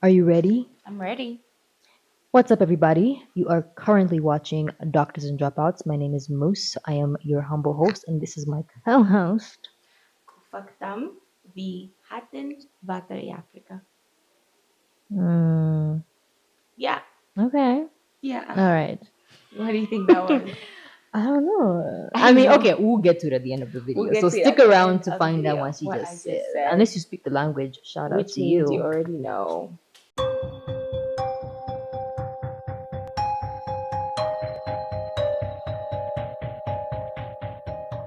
Are you ready? I'm ready. What's up, everybody? You are currently watching Doctors and Dropouts. My name is Moose. I am your humble host, and this is my co-host. Kufaktam v Hatin Vatari Africa. Mm, Yeah. okay. Yeah. All right. What do you think that was? I don't know. I I mean, know. okay, we'll get to it at the end of the video. We'll get So to it stick at the around end to of the find out video what she what I just just said. said. Unless you speak the language, shout out Which to means you you. already know.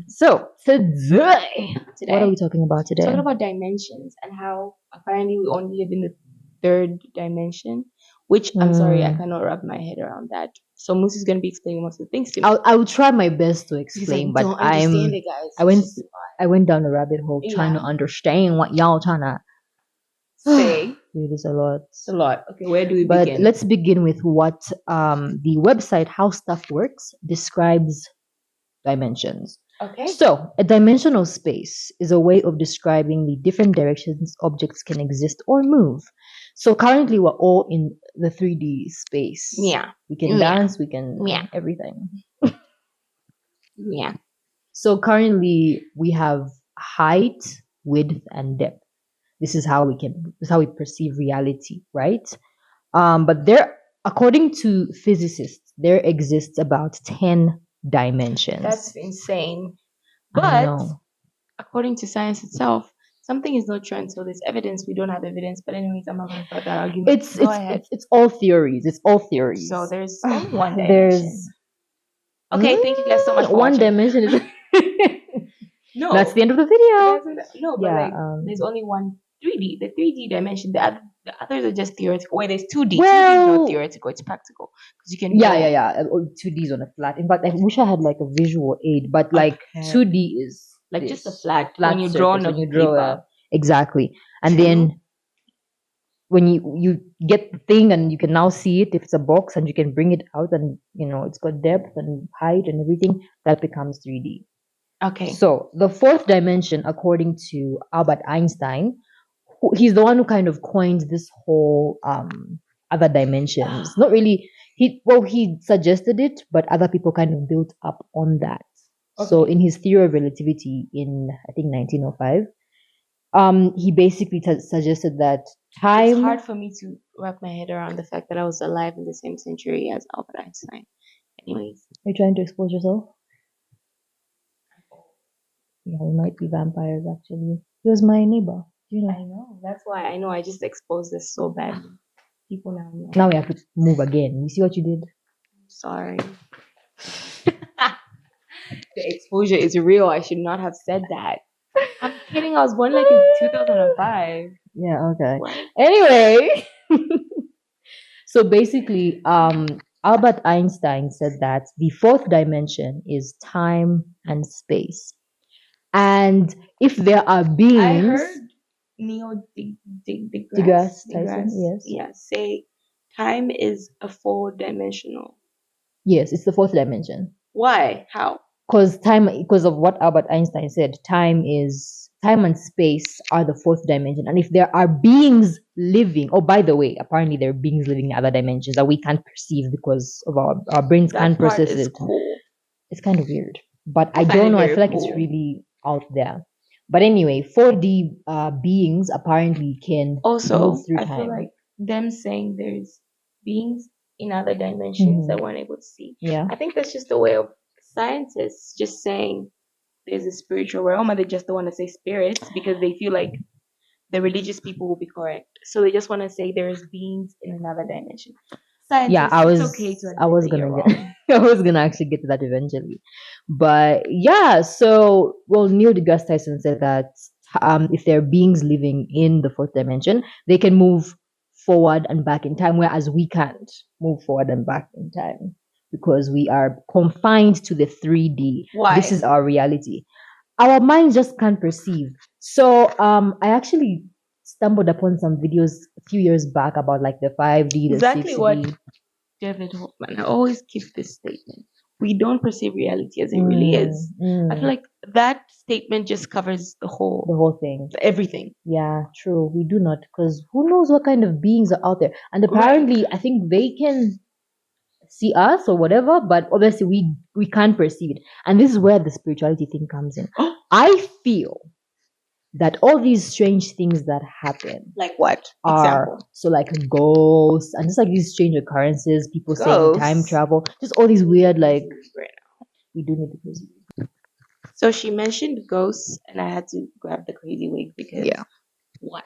So today, what are we talking about today? Talking about dimensions and how apparently we only live in the third dimension, which I'm sorry, I cannot wrap my head around that. So Moose is going to be explaining most of the things to me. I'll try my best to He's like, explain, but don't understand it, guys. I went down a rabbit hole trying to Yeah. understand what y'all trying to Say. Dude, it's a lot. It's a lot. Okay, where do we But begin? let's begin with what the website How Stuff Works describes dimensions. Okay. So, a dimensional space is a way of describing the different directions objects can exist or move. So, currently, we're all in the 3D space. Yeah. We can dance, we can Yeah. everything. Yeah. So, currently, we have height, width, and depth. This is how we perceive reality, right? But according to physicists, there exists about 10 dimensions. That's insane. I But know. according to science itself, something is not true until there's evidence. We don't have evidence. But anyways, I'm not going to start that argument. Go ahead. It's all theories. It's all theories. So there's only one There's dimension. Okay, thank you guys so much for one watching. dimension is No. that's the end of the video. No, but Yeah, like there's only one 3D. The 3D dimension. The others are just theoretical. Wait, there's 2D. 2D is Well- not theoretical. It's practical because you can. Yeah. 2D is on a flat. In fact, I wish I had like a visual aid, but like Okay. 2D is Like this just a flat flat when you surface, draw on when a you draw paper. exactly, and True. then when you get the thing and you can now see it if it's a box and you can bring it out and it's got depth and height and everything, that becomes 3D. Okay. So the fourth dimension, according to Albert Einstein, he's the one who kind of coined this whole other dimensions. Not really. He suggested it, but other people kind of built up on that. So Okay. in his theory of relativity in I think 1905, he basically suggested that time. It's hard for me to wrap my head around the fact that I was alive in the same century as Albert Einstein. Anyways. Are you trying to expose yourself? Yeah, we might be vampires actually. He was my neighbor. I know. That's why I know I just exposed this so badly. People now know. Now we have to move again. You see what you did? Sorry. The exposure is real. I should not have said that. I'm kidding. I was born like in 2005. Yeah, okay. What? Anyway. So basically, Albert Einstein said that the fourth dimension is time and space. And if there are beings. I heard Neil deGrasse Tyson, yes, say time is a 4-dimensional. Yes, it's the fourth dimension. Why? How? Because of what Albert Einstein said, time and space are the fourth dimension. And if there are beings living, oh, by the way, apparently there are beings living in other dimensions that we can't perceive because of our brains can't process it. Cool. It's kind of weird, but I don't know. I feel like it's really out there. But anyway, 4D beings apparently can Also, move through I time. feel like them saying there's beings in other dimensions that we're unable to see. Yeah. I think that's just a way of scientists just saying there's a spiritual realm, and they just don't want to say spirits because they feel like the religious people will be correct. So they just want to say there's beings in another dimension. Scientists, Yeah, I was gonna actually get to that eventually, but yeah. So, well, Neil deGrasse Tyson said that if there are beings living in the fourth dimension, they can move forward and back in time, whereas we can't move forward and back in time because we are confined to the 3D. Why? This is our reality. Our minds just can't perceive. So, I actually stumbled upon some videos a few years back about like the 5D, the exactly 6D. what David Hoffman. I always keep this statement. we don't perceive reality as it really is. I feel like that statement just covers the the whole whole thing. everything. Yeah, true. We do not, because who knows what kind of beings are out there? And apparently, I think they can see us or whatever, but obviously we can't perceive it. And this is where the spirituality thing comes in. I feel that all these strange things that happen Like what? are Example. so like ghosts and just like these strange occurrences, people saying time Ghosts. travel, just all these weird like we do need the crazy. So she mentioned ghosts, and I had to grab the crazy wig because Yeah. what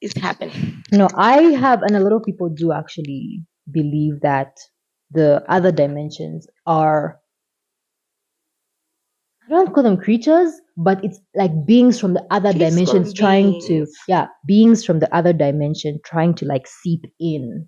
is happening? No, I have, and a lot of people do actually believe that the other dimensions are, I don't call them creatures, but it's like beings from the other dimensions Peaceful trying to, beings. yeah, beings from the other dimension trying to like seep in.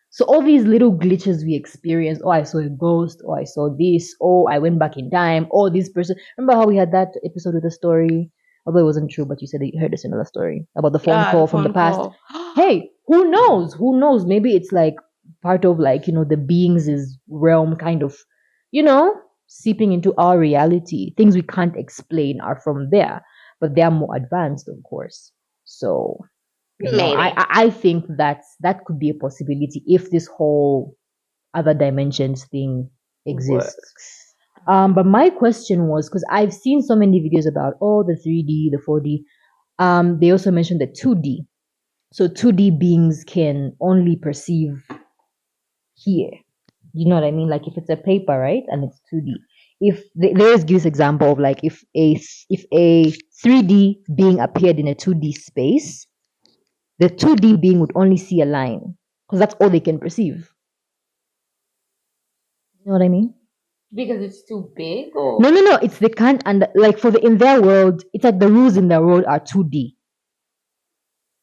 So all these little glitches we experience, oh, I saw a ghost, oh, I saw this, oh, I went back in time, oh, this person. Remember how we had that episode with the story? Although it wasn't true, but you said that you heard a similar story about the phone Yeah, call the from the phone past. call. Hey, who knows? Who knows? Maybe it's like part of like, the beings' realm kind of, seeping into our reality. Things we can't explain are from there, but they are more advanced, of course. So I Maybe. I think that could be a possibility if this whole other dimensions thing exists. Works. But my question was because I've seen so many videos about the 3D, the 4D. They also mentioned the 2D. So 2D beings can only perceive here. You know what I mean? Like if it's a paper, right, and it's 2D. If there is this example of like if a 3D being appeared in a 2D space, the 2D being would only see a line because that's all they can perceive. You know what I mean? Because it's too big, or No. It's they can't, and like for the in their world, it's like the rules in their world are 2D.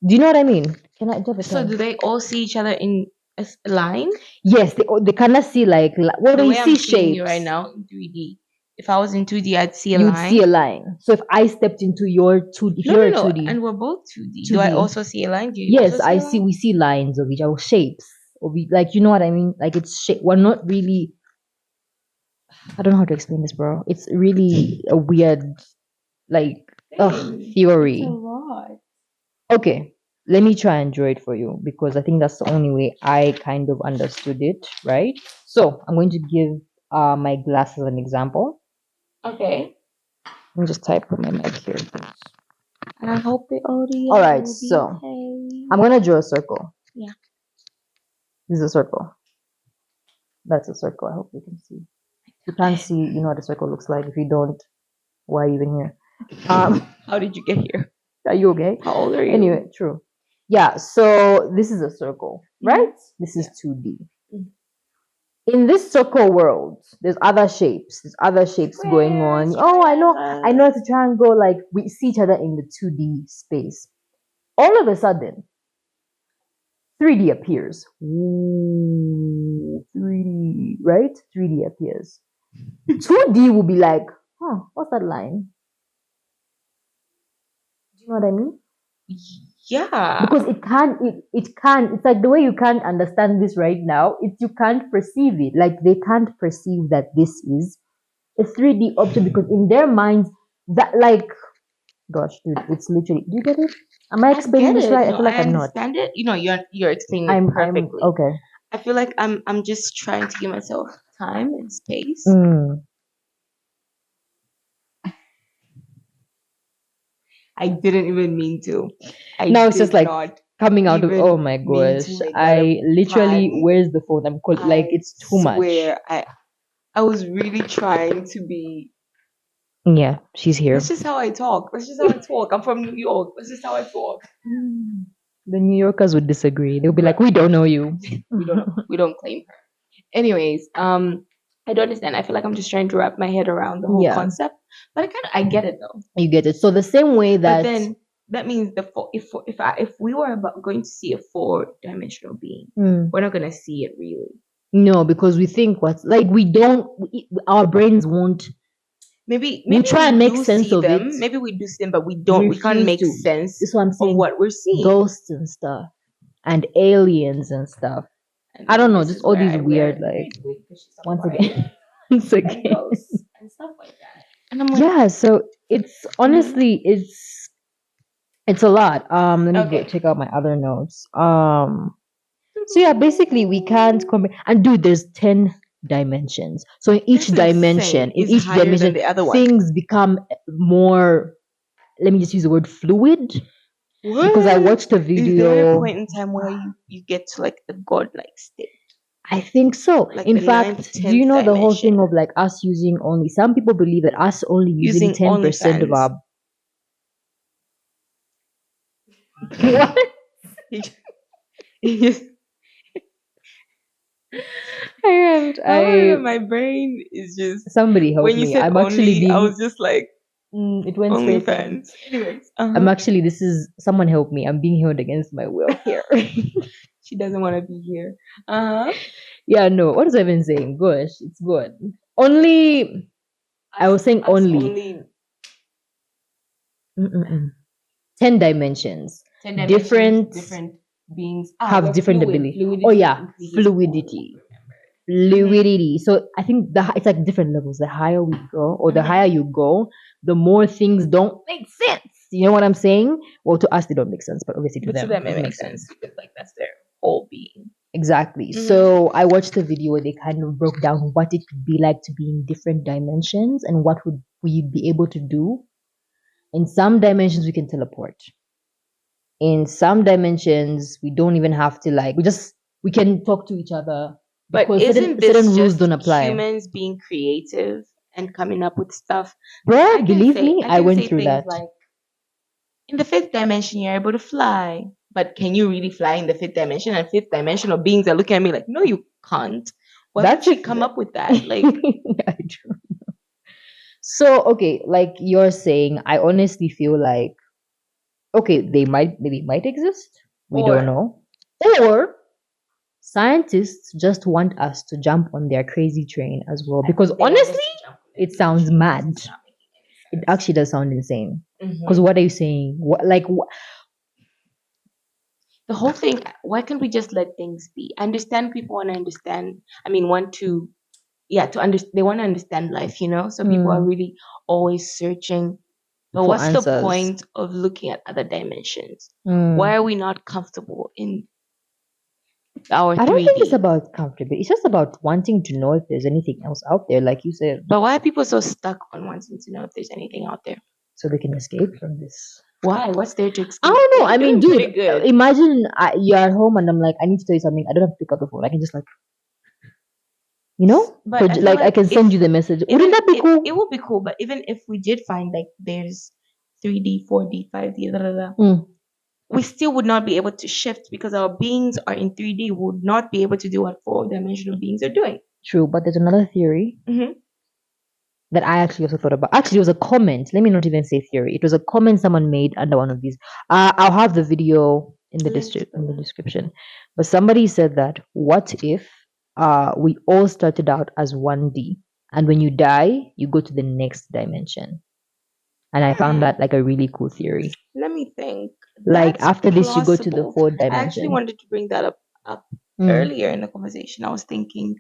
Do you know what I mean? Can I drop a so pen? do they all see each other in a line? Yes, they cannot see like well, The they way see I'm seeing shapes. you right now in 3D. If I was in 2D, I'd see a You'd line. see a line. So if I stepped into your 2D, if you're a 2D, And we're both 2D. Do I 2D. also see a line? Do you Yes, also see I a see. line? We see lines of each other, shapes, or we like. You know what I mean? Like it's shape. We're not really. I don't know how to explain this, bro. It's really a weird, like, It's theory. a lot. Okay, let me try and draw it for you because I think that's the only way I kind of understood it, right? So I'm going to give my glass as an example. Okay. Let me just type with my mic here. And I hope the audio All right, will be so okay. I'm gonna draw a circle. Yeah. This is a circle. That's a circle. I hope you can see. If you can't see, you know what a circle looks like. If you don't, why are you even here? How did you get here? Are you okay? How old are you? Anyway, true. Yeah, so this is a circle, right? This is 2D. Mhm. In this circle world, there's other shapes. There's other shapes going on. Oh, I know it's a triangle. Like we see each other in the 2D space. All of a sudden, 3D appears. Ooh, 3D, right? 3D appears. 2D will be like, what's that line? Do you know what I mean? Yeah. Because it can't, it's like the way you can't understand this right now, you can't perceive it. Like they can't perceive that this is a 3D object because in their minds, that like, gosh, dude, it's literally, do you get it? Am I explaining this right? I No, feel like I I'm not. understand it. You're explaining it I'm perfectly. okay. I feel like I'm just trying to give myself time and space. I didn't even mean to. Now it's just like coming out of, oh my gosh, I literally, where's the phone? I'm cold. Like it's too much. I was really trying to be. Yeah, she's here. That's just how I talk. I'm from New York. That's just how I talk. The New Yorkers would disagree. They'll be like, we don't know you. We don't claim her. Anyways, I don't understand. I feel like I'm just trying to wrap my head around the whole concept, but I get it though. You get it. So the same way that. But then that means if we were going to see a 4-dimensional being, we're not gonna see it really. No, because we think our brains won't. Maybe we try and make sense of them. it. Maybe we do see them, but we can't make sense. That's what I'm saying. Of what we're seeing. Ghosts and stuff, and aliens and stuff. I don't know, just all these weird, like, once again. once and again. ghosts and stuff like that. And I'm like, Yeah, so it's honestly it's a lot. Let me okay. check out my other notes. So yeah, basically we can't compare. And dude, there's 10 dimensions. So in each That's dimension, insane. in It's each higher than dimension, the other one. things become more. Let me just use the word fluid because I What? watched a Is there a video. point in time where you get to like the godlike state? I think so. Like In the ninth, fact, do you 10th know the whole thing dimension. of like us using only? Some people believe that us only using Using 10% of OnlyFans. our. What? He just, he just, I however, my brain is just, somebody help when you me. said I'm actually only, I being. was just like, It went straight in. OnlyFans. Anyways, I'm actually. This is someone help me. I'm being held against my will here. she doesn't want to be here. Uh-huh. Yeah, no. What was I even saying? Gosh, it's good. Only. I was saying Us only. Mm-mm-mm. 10 dimensions. 10 Different different beings. have We're different fluid. ability. Fluidity Oh yeah, increases. fluidity. Mm-hmm. Fluidity. So I think it's like different levels. The higher we go, or the Mhm. higher you go, the more things don't make sense. You know what I'm saying? Well, to us they don't make sense, but obviously to But to them them, it it makes makes sense. sense because like that's their whole being. Exactly. Mhm. So I watched a video where they kind of broke down what it could be like to be in different dimensions and what would we be able to do. In some dimensions we can teleport. In some dimensions we don't even have to like we can talk to each other But because isn't certain this rules just don't apply. humans being creative and coming up with stuff? Bro, believe me, I I can went say through things that. like, in the fifth dimension, you're able to fly. But can you really fly in the fifth dimension? And fifth dimensional beings are looking at me like, no, you can't. Why would That's she if come up with that? Like, I do. So okay, like you're saying, I honestly feel like okay, maybe might exist. We don't or know. Or scientists just want us to jump on their crazy train as well. I Because think they want us honestly, to jump on it their sounds creation because mad. it's not making It any sense. actually does sound insane. Because Mhm. what are you saying? The whole thing, why can't we just let things be? I understand people want to understand. I mean, want to, yeah, they want to understand life, you know? So people are really always searching. But for what's the answers? point of looking at other dimensions? Mm. Why are we not comfortable in our I don't think it's 3D? about comfortable. It's just about wanting to know if there's anything else out there, like you said, But why are people so stuck on wanting to know if there's anything out there? so they can escape from this. Why? What's there to I escape? don't know. We're I mean, doing pretty dude, good. imagine you're at home and I'm like, I need to tell you something. I don't have to pick up the phone. I can just like, you know, But I feel like I like can send you the message. Wouldn't that be cool? it would be cool, but even if we did find like there's 3D, 4D, 5D, Mm, we still would not be able to shift because our beings are in 3D, would not be able to do what four-dimensional beings are doing. true, but there's another theory Mhm. that I actually also thought about. Actually, it was a comment. Let me not even say theory. It was a comment someone made under one of these. I'll have the video in the description. But somebody said that what if we all started out as 1D and when you die, you go to the next dimension. And I found that like a really cool theory. Let me think. Like That's after this, you go to the plausible. fourth I actually dimension. wanted to bring that up Mm. earlier in the conversation. I was thinking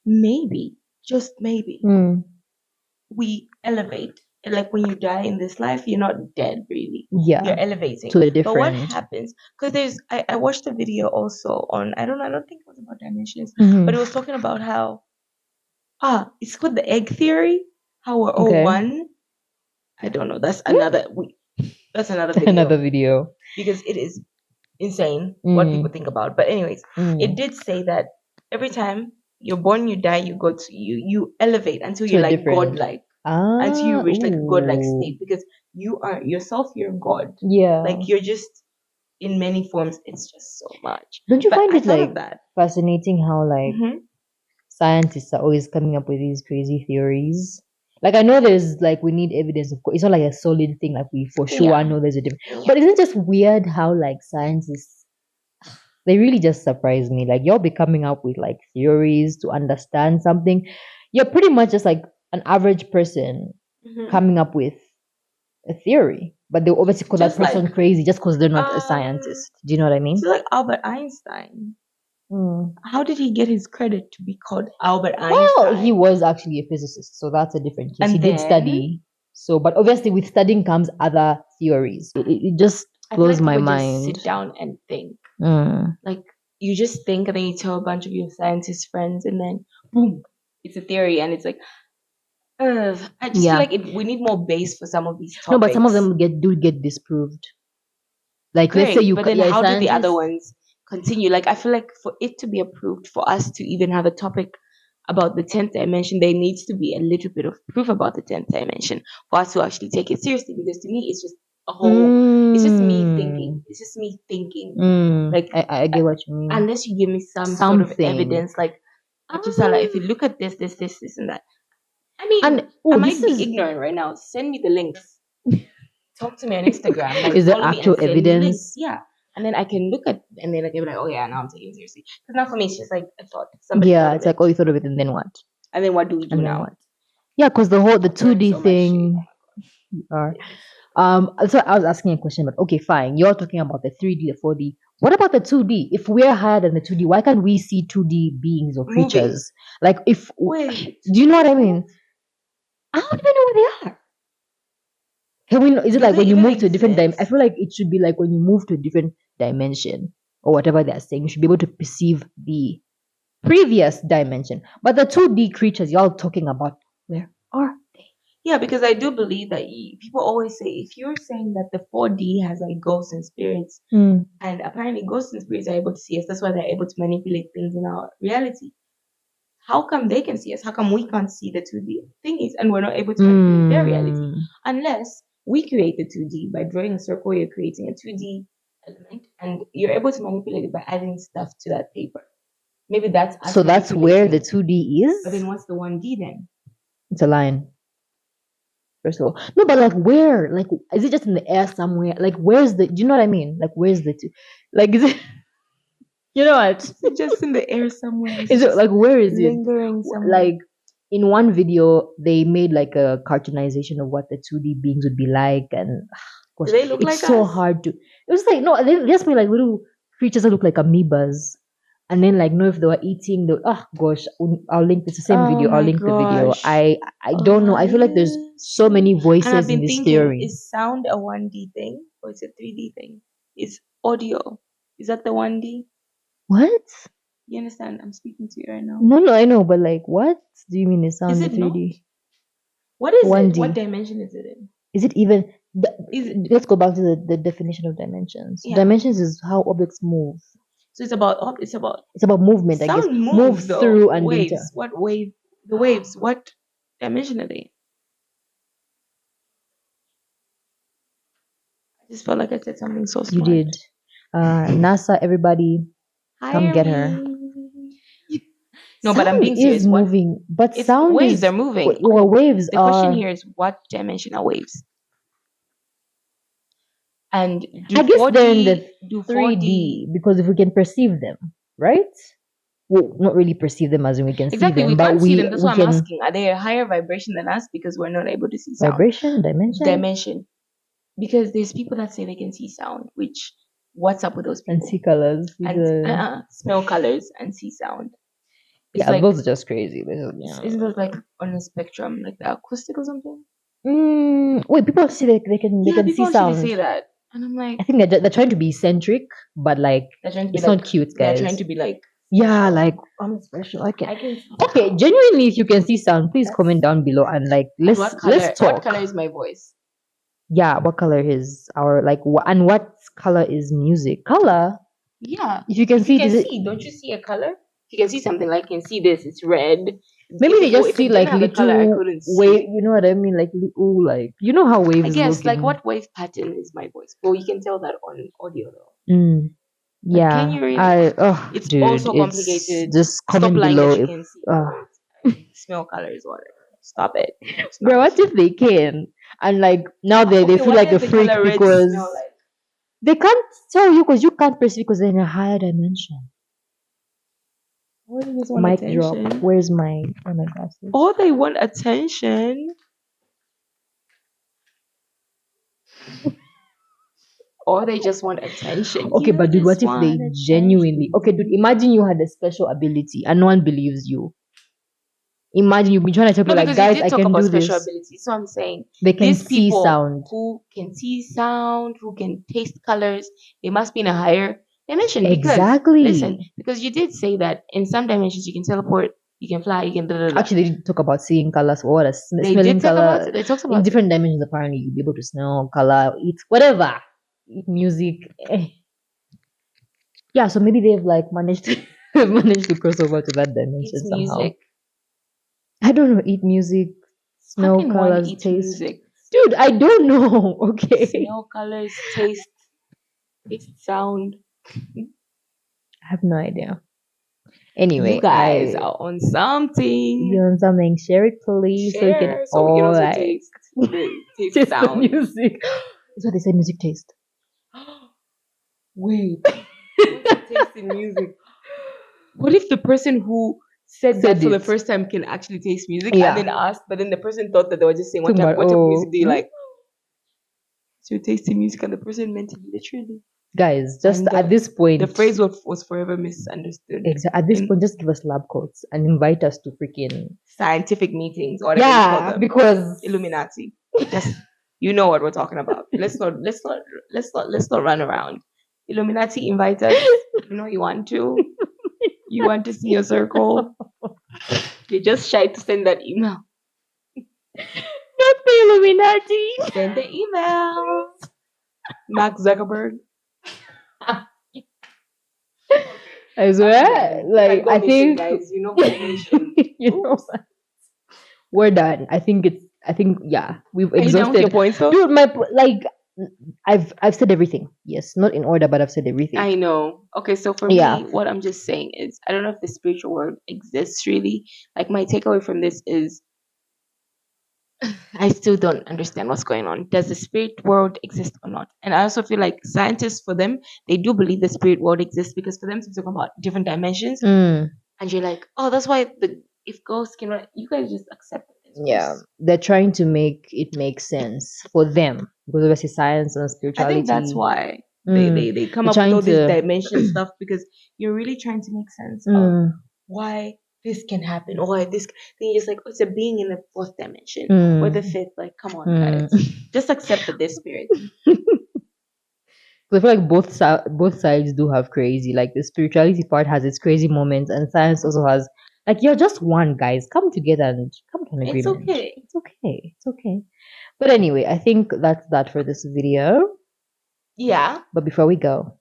maybe, just maybe, Mm. we elevate. Like when you die in this life, you're not dead really. Yeah. You're elevating. To a But what different. happens? Because I watched a video also on, I don't think it was about dimensions, Mhm. but it was talking about how, it's called the egg theory, how we're all Okay. one. I don't know. That's another video. Another video. Because it is insane what people think about. But anyways, it did say that every time you're born, you die, you go to you elevate until To you're a like different. godlike, until you reach like a godlike Ooh. state because you are yourself, you're God. Yeah. Like you're just in many forms. It's just so much. Don't you But find I it thought like of that. fascinating how like Mhm. scientists are always coming up with these crazy theories? Like I know there's like we need evidence, of course. It's not like a solid thing like we for sure Yeah. know there's a difference. But isn't it just weird how like scientists they really just surprise me. Like you'll be coming up with like theories to understand something. You're pretty much just like an average person Mhm. coming up with a theory. But they obviously call that Just person like crazy just because they're not a um, scientist. Do you know what I mean? so like Albert Einstein. Mm. How did he get his credit to be called Albert Well, he Einstein? was actually a physicist, so that's a different case. He And did then study. So, but obviously, with studying comes other theories. It just I feel blows like my people just mind. sit down and think. Mm. Like you just think and then you tell a bunch of your scientist friends and then boom, it's a theory and it's like, I just feel Yeah. like we need more base for some of these No, but some of topics. them get disproved. Like, let's say Great, but then you're a how do the other scientist. ones continue? Like I feel like for it to be approved, for us to even have a topic about the 10th dimension, there needs to be a little bit of proof about the 10th dimension for us to actually take it seriously. Because to me, it's just a whole. It's just me thinking. Mm. It's just me thinking. Mm. Like I get what you mean. unless you give me some sort of Something. evidence, like Ah. Achisala, if you look at this, and that. I mean, And I oh, this might be is ignorant right now. Send me the links. Talk to me on Instagram. Like is there follow me and actual send me links. evidence? Yeah. And then I can look at and then I can be like, oh yeah, now I'm taking it seriously. Because now for me it's just like a thought. Somebody Yeah, thought of it's like, it. oh, you thought of it, and then what? And then what do we do And then now? what? Yeah, because the I've learned 2D so much shit. thing. So I was asking a question, but okay, fine. You're talking about the 3D, the 4D. What about the 2D? If we're higher than the 2D, why can't we see 2D beings or Moving. creatures? Like, if Wait. do you know what I mean? I don't even know where they are. Can we? Is it Do like they when you even move to a different I exist? feel like it should be like when you move to a different dimension or whatever they're saying. You should be able to perceive the previous dimension. But the 2D creatures y'all talking about, where are they? Yeah, because I do believe that people always say if you're saying that the 4D has like ghosts and spirits, Mm. and apparently ghosts and spirits are able to see us, that's why they're able to manipulate things in our reality. How come they can see us? How come we can't see the 2D thingies and we're not able to manipulate their reality? Mm. Unless we create the 2D by drawing a circle, you're creating a 2D element and you're able to manipulate it by adding stuff to that paper. Maybe that's us So that's where manipulating the it. 2D But is? then what's the 1D then? It's a line, first of all. No, but like where? Like, is it just in the air somewhere? Like, where's the, do you know what I mean? Like, where's the two? Like, is it, you know what? Is it just in the air somewhere? Is it Is it just like, where is it? lingering somewhere? Like, in one video, they made like a cartoonization of what the 2D beings would be like. And Do gosh, they look it's like so us? hard to, it was like, no, they just made like little creatures that look like amoebas. And then like know if they were eating the, oh gosh, I'll link, it's the same Oh video, I'll my link the video. gosh. I don't know, I feel like there's so Shit. many And I've voices in been this thinking, theory. is sound a 1D thing or is it 3D thing? Is audio? Is that the 1D? What? You understand? I'm speaking to you right now. No, I know, but like, what do you mean it Is sounds the it not? 3D? What is it? 1D. What dimension is it in? Is it even? Is it, Let's go back to the definition of dimensions. yeah. Dimensions is how objects move. So it's about it's about It's about movement, I guess. sound Move moves though. through and inter. Waves. What wave? The waves. What dimension are they? I just felt like I said something so You smart. did. NASA, everybody, come Hire get her. me. No, but I'm Sound being is serious. What? moving, but It's sound waves is are moving. well, waves The question are. here is what dimension are waves? And I do guess they're in 4D the do 4D 3D because if we can perceive them, right? Well, not really perceive them as in we can see exactly we them, but can't see them. That's we why I'm can asking. Are they a higher vibration than us because we're not able to see sound? vibration dimension Dimension. Because there's people that say they can see sound, which what's up with those and people? see colors. And smell colors and see sound. It's Yeah, like those are just crazy. isn't it like on a spectrum, like the acoustic or something? Wait, people see that they can Yeah, see people actually say sound. that. And I'm like, I think they're trying to be eccentric, but like they're trying to be it's like not cute, they're trying guys. to be like Yeah, special. like I'm special. Okay, I can okay. Genuinely, if you can see sound, please That's- comment down below and like and what color? let's talk. What color is my voice? Yeah, what color is our like and what color is music? Color. Yeah. If you can If see you it, can is it see, don't you see a color? If you can see something like you can see this, it's red. maybe they just If see it didn't like have a color, I little couldn't see. wave? You know what I mean? Like little like you know how I waves guess look like in. what wave pattern is my voice? Well, you can tell that on audio though. Mm. But Yeah, can you really? It's dude, also it's complicated. just Stop comment lying below that you if can see colors. Smell colors, whatever. Stop it. It's bro, not what true. if they can? And like now they Okay, feel what like a does the freak color red smell because like? they can't tell you because you can't perceive because they're in a higher dimension. Oh, they just want Mic drop. attention. Where's my glasses? Oh, they want attention. or they just want attention. Okay, You but dude, just what if they want genuinely? Okay, dude, attention. imagine you had a special ability and no one believes you. Imagine you've been trying to tell No, people like, because you guys, did I talk can about do special this. abilities. So I'm saying They can these see people sound. who can see sound, who can taste colors, they must be in a higher dimension. Because listen, Exactly. because you did say that in some dimensions you can teleport, you can fly, you can da da da. Actually, they did talk about seeing colors, what a They smelling did talk about color. it. They talked In about it. different dimensions, apparently, you'll be able to smell color, eat whatever, eat music. Yeah, so maybe they've like managed to managed to cross over to that It's dimension somehow. music. I don't know, eat music, How smell can one colors, eat taste. music? Dude, I don't know. Okay. Smell colors, taste, sound. I have no idea. You Anyway, guys are on something. you on something, share it please so we can Share so we can all also like taste the taste the sound. music. That's what they say, music taste. Wait, what's the taste in music? What if the person who said that Said for the it. first time can actually taste music Yeah. and then asked, but then the person thought that they were just saying, Talking about, what type of music oh, do you like? So you're tasting music and the person meant it literally. guys, just And at this point, the phrase was forever misunderstood. at this in point, just give us lab coats and invite us to freaking scientific meetings or whatever you call them. because Illuminati. Just you know what we're talking about. Let's not run around. Illuminati invite us. You know you want to. You want to see your circle. You're just shy to send that email. not the Illuminati. Send the email. Mark Zuckerberg. I swear, like I think guys, you know vibration. you know what? We're done. I think yeah, we've Are you done with your exhausted. points though? Dude, like I've said everything. Yes, not in order, but I've said everything. I know. Okay, so for Yeah. me, what I'm just saying is I don't know if the spiritual world exists really. Like my takeaway from this is I still don't understand what's going on. Does the spirit world exist or not? And I also feel like scientists, for them, they do believe the spirit world exists because for them to talk about different dimensions, Mm, and you're like, oh, that's why if ghosts can, you guys just accept it. yeah, they're trying to make it make sense for them because obviously science and I spirituality. think that's why Mm, they come they're up with all trying this to. dimension stuff because you're really trying to make sense of Mm, why this can happen or why this. Then you're just like, oh, it's a being in the fourth dimension or the fifth. Like, come on, guys, just accept that there's spirit. So I feel like both sides do have crazy. Like the spirituality part has its crazy moments, and science also has like you're just one, guys. Come together and come to an It's agreement. okay. It's okay. It's okay. But anyway, I think that's that for this video. Yeah. But before we go,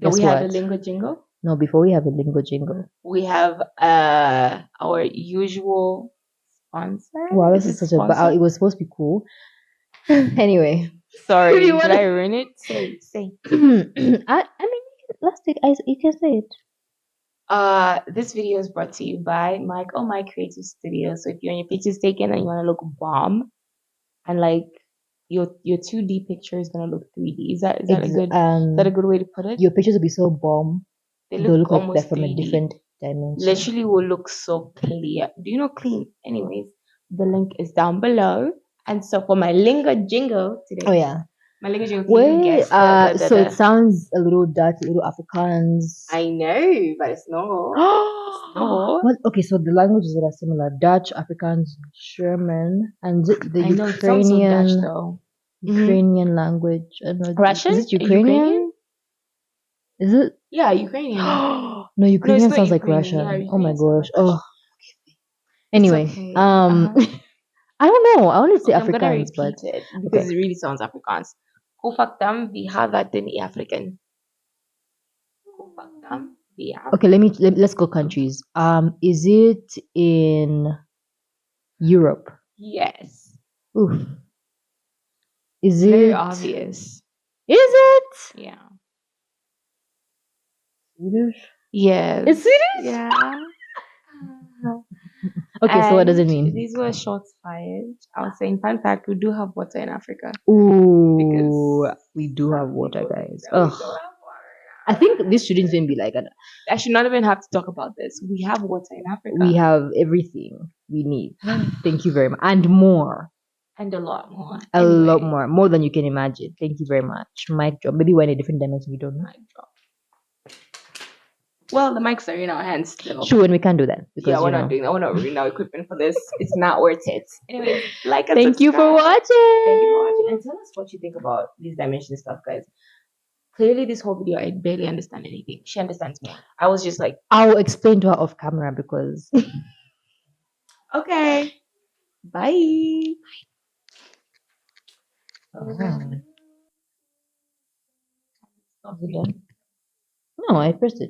Do guess we have a what? lingo jingle? No, before we have a lingo jingle. We have our usual sponsor. Wow, this Is is it such a. But sponsor? it was supposed to be cool. Anyway, Sorry, You did wanna- I ruin it? Say. I mean, last week you can say it. This video is brought to you by Mike or My Creative Studio. So if you want your pictures taken and you want to look bomb, and like your 2D picture is gonna look 3D. Is that a good way to put it? Your pictures will be so bomb. They They'll look like almost they're from a 3D. different dimension. Literally will look so clear. Do you know clean? Anyways, the link is down below. And so for my lingo jingle today. Oh yeah. My lingo jingle. Well, so it sounds a little dirty, a little Afrikaans. I know, but it's not. No. Well, okay, so the languages that are similar: Dutch, Afrikaans, German, and the I know, it sounds so Ukrainian. Dutch, though. Ukrainian language. I don't know. Russian? Is it Ukrainian? Is it? Yeah, Ukrainian. No, Ukrainian it's not sounds like Ukrainian. Russian. Yeah, oh my Ukrainian sounds gosh. like Oh. Anyway, okay. I don't know. I want to say I'm gonna Afrikaans, but repeat it because it really sounds Afrikaans. Hufaktam vihavatan i African. Hufaktam vihavatan. okay. Let's go countries. Is it in Europe? Yes. Oof. Is Very it obvious. Is it Yeah. Swedish? Yes. It's Swedish? Yeah. Okay, so what does it And mean? These were shots fired. I was saying, fun fact, we do have water in Africa. Ooh, Because we do have water, people guys. think that we Ugh. don't have water. I think this shouldn't even be like an. I should not even have to talk about this. We have water in Africa. We have everything we need. Thank you very much, and more. And a lot more. A lot Anyway, more than you can imagine. Thank you very much. Mic drop. Maybe we're in a different dimension. We don't know. mic drop. Well, the mics are in our hands still. True, and we can't do that because Yeah, we're you not know. doing that. We're not ruining our equipment for this. It's not worth it. Anyways, like and Thank you for subscribe. watching. Thank you for watching. And tell us what you think about these dimension stuff, guys. Clearly, this whole video, I barely understand anything. She understands more. I was just like, I'll explain to her off camera because. okay, bye. Oh. Is it done? No, I pressed it.